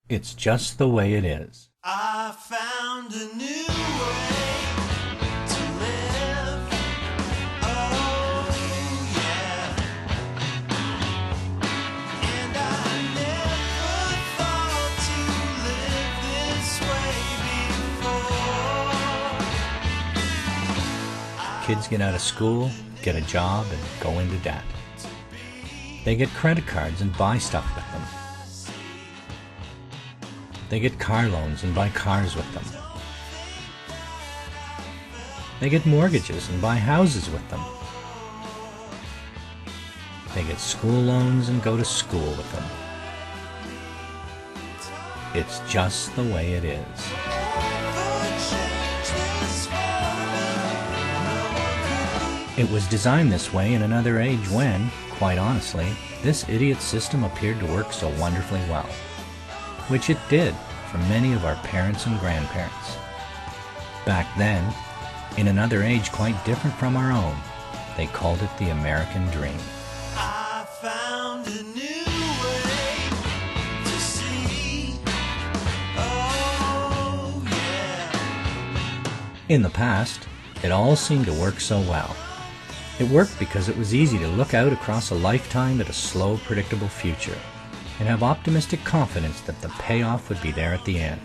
It's just the way it is. I found a new way to live. Oh, yeah. And I never thought to live this way before. Kids get out of school, get a job, and go into debt. They get credit cards and buy stuff with them. They get car loans and buy cars with them. They get mortgages and buy houses with them. They get school loans and go to school with them. It's just the way it is. It was designed this way in another age when, quite honestly, this idiot system appeared to work so wonderfully well. Which it did for many of our parents and grandparents. Back then, in another age quite different from our own, they called it the American dream. I found a new way to see. Oh, yeah. In the past, it all seemed to work so well. It worked because it was easy to look out across a lifetime at a slow, predictable future and have optimistic confidence that the payoff would be there at the end.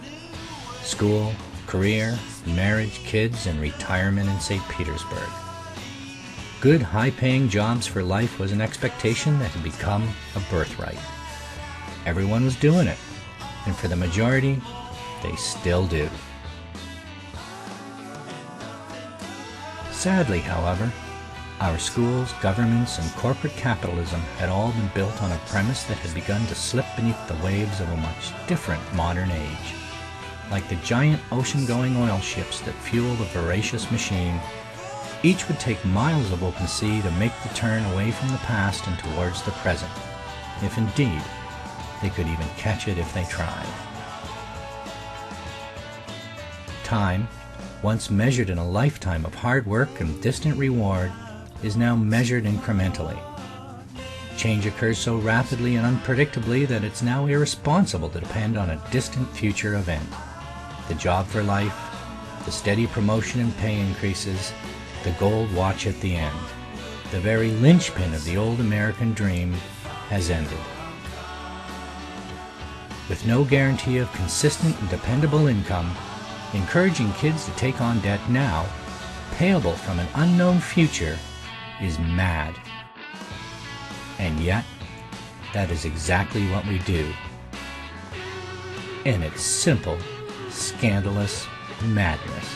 School, career, marriage, kids, and retirement in St. Petersburg. Good, high-paying jobs for life was an expectation that had become a birthright. Everyone was doing it, and for the majority, they still do. Sadly, however, our schools, governments, and corporate capitalism had all been built on a premise that had begun to slip beneath the waves of a much different modern age. Like the giant ocean-going oil ships that fuel the voracious machine, each would take miles of open sea to make the turn away from the past and towards the present, if indeed they could even catch it if they tried. Time, once measured in a lifetime of hard work and distant reward, is now measured incrementally. Change occurs so rapidly and unpredictably that it's now irresponsible to depend on a distant future event. The job for life, the steady promotion and pay increases, the gold watch at the end, the very linchpin of the old American dream has ended. With no guarantee of consistent and dependable income, encouraging kids to take on debt now, payable from an unknown future, is mad. And yet, that is exactly what we do. And it's simple, scandalous madness.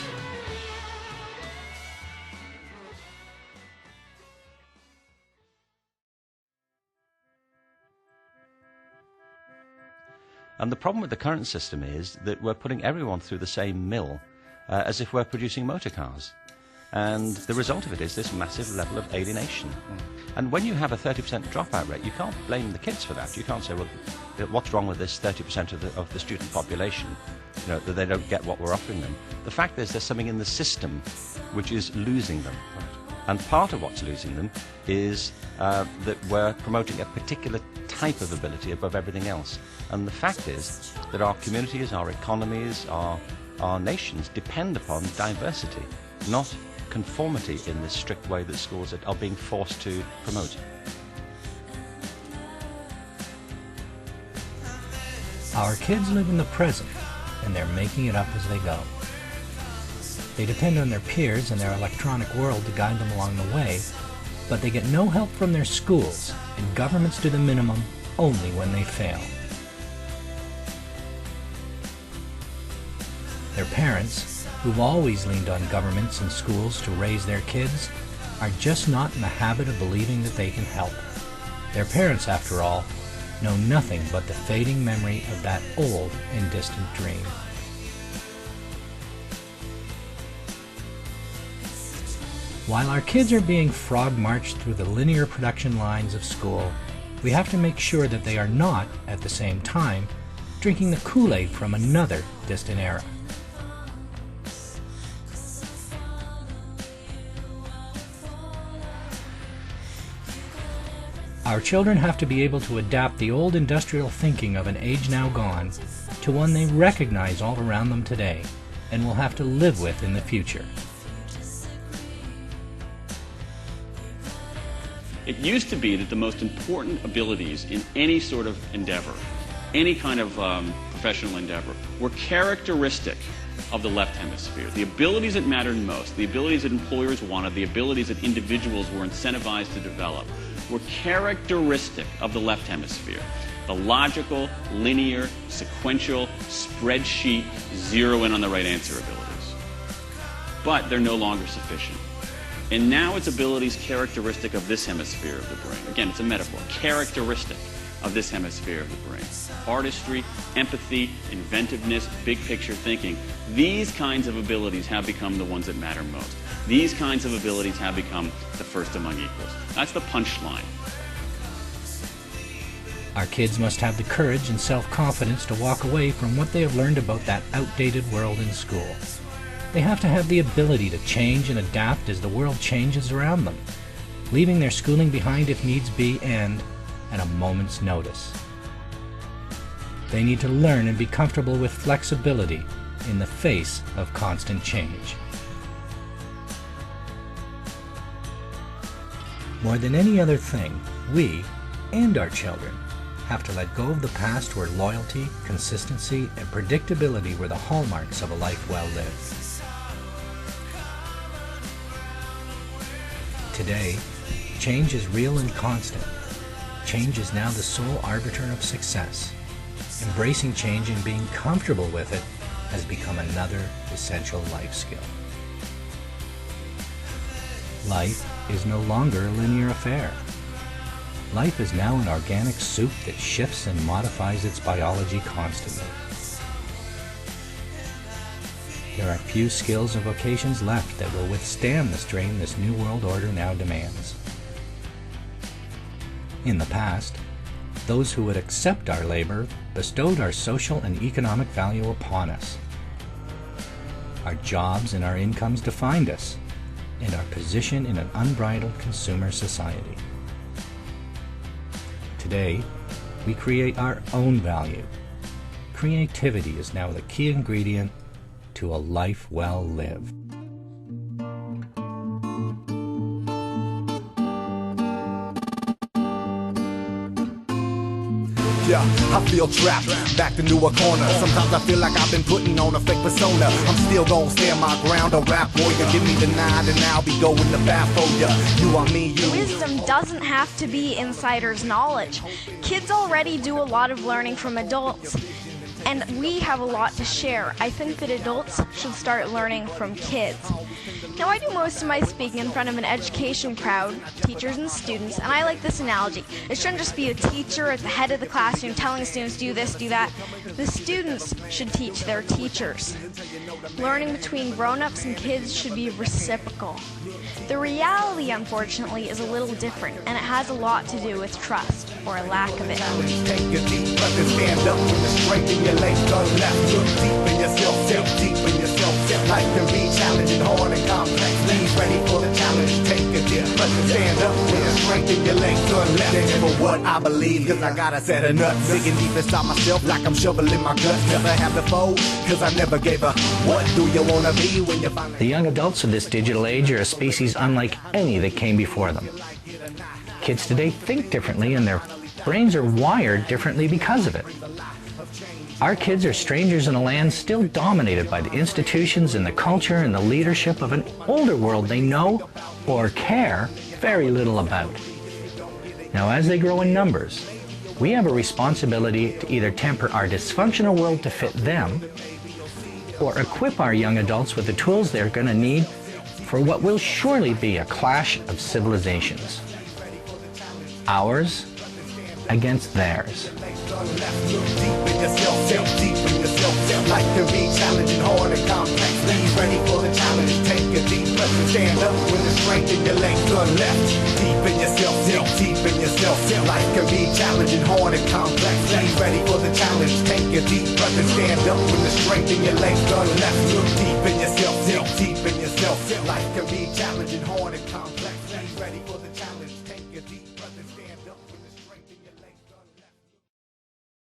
And the problem with the current system is that we're putting everyone through the same mill as if we're producing motor cars. And the result of it is this massive level of alienation. And when you have a 30% dropout rate, you can't blame the kids for that. You can't say, well, what's wrong with this 30% of the student population, that they don't get what we're offering them. The fact is there's something in the system which is losing them. And part of what's losing them is that we're promoting a particular type of ability above everything else. And the fact is that our communities, our economies, our nations depend upon diversity, not conformity in this strict way that schools are being forced to promote. Our kids live in the present, and they're making it up as they go. They depend on their peers and their electronic world to guide them along the way, but they get no help from their schools, and governments do the minimum only when they fail. Their parents, who've always leaned on governments and schools to raise their kids, are just not in the habit of believing that they can help. Their parents, after all, know nothing but the fading memory of that old and distant dream. While our kids are being frog-marched through the linear production lines of school, we have to make sure that they are not, at the same time, drinking the Kool-Aid from another distant era. Our children have to be able to adapt the old industrial thinking of an age now gone to one they recognize all around them today and will have to live with in the future. It used to be that the most important abilities in any sort of endeavor, any kind of professional endeavor, were characteristic of the left hemisphere. The abilities that mattered most, the abilities that employers wanted, the abilities that individuals were incentivized to develop, were characteristic of the left hemisphere. The logical, linear, sequential, spreadsheet, zero in on the right answer abilities. But they're no longer sufficient. And now it's abilities characteristic of this hemisphere of the brain. Again, it's a metaphor. Characteristic of this hemisphere of the brain. Artistry, empathy, inventiveness, big picture thinking. These kinds of abilities have become the ones that matter most. These kinds of abilities have become the first among equals. That's the punchline. Our kids must have the courage and self-confidence to walk away from what they have learned about that outdated world in school. They have to have the ability to change and adapt as the world changes around them, leaving their schooling behind if needs be and at a moment's notice. They need to learn and be comfortable with flexibility in the face of constant change. More than any other thing, we and our children have to let go of the past where loyalty, consistency, and predictability were the hallmarks of a life well lived. Today, change is real and constant. Change is now the sole arbiter of success. Embracing change and being comfortable with it has become another essential life skill. Life is no longer a linear affair. Life is now an organic soup that shifts and modifies its biology constantly. There are few skills or vocations left that will withstand the strain this new world order now demands. In the past, those who would accept our labor bestowed our social and economic value upon us. Our jobs and our incomes defined us, and our position in an unbridled consumer society. Today, we create our own value. Creativity is now the key ingredient to a life well lived. Yeah, I feel trapped, backed into a corner. Sometimes I feel like I've been putting on a fake persona. I'm still gonna stand my ground, a rap warrior. Give me the nod and I'll be going to bat for ya. You are me, you. Wisdom doesn't have to be insider's knowledge. Kids already do a lot of learning from adults, and we have a lot to share. I think that adults should start learning from kids. Now, I do most of my speaking in front of an education crowd, teachers and students, and I like this analogy. It shouldn't just be a teacher at the head of the classroom telling students, do this, do that. The students should teach their teachers. Learning between grown-ups and kids should be reciprocal. The reality, unfortunately, is a little different, and it has a lot to do with trust, or a lack of it. Take a deep breath and stand up with the strength in your legs. Turn left, look deep in yourself, deep in yourself. Life can be challenging, hard and complex. Leave ready for the challenge. Take a deep breath and stand up with the strength in your legs. Turn left. Stand for what I believe, cause I got a set of nuts. Digging deep inside myself like I'm shoveling my guts. Never have the foe, cause I never gave a what do you wanna be when you find The young adults of this digital age are a species unlike any that came before them. Kids today think differently, and their brains are wired differently because of it. Our kids are strangers in a land still dominated by the institutions and the culture and the leadership of an older world they know or care very little about. Now, as they grow in numbers, we have a responsibility to either temper our dysfunctional world to fit them, or equip our young adults with the tools they're going to need for what will surely be a clash of civilizations. Ours against theirs. Life can be challenging, hard and complex. Leave ready for the challenge. Take a deep breath and stand up with the strength in your legs. Turn left, deep in yourself, deep in yourself. Life can be challenging, hard and complex. Leave ready for the challenge. Take a deep breath and stand up with the strength in your legs. Turn left, look deep in yourself, deep in yourself. Life can be challenging, hard and complex.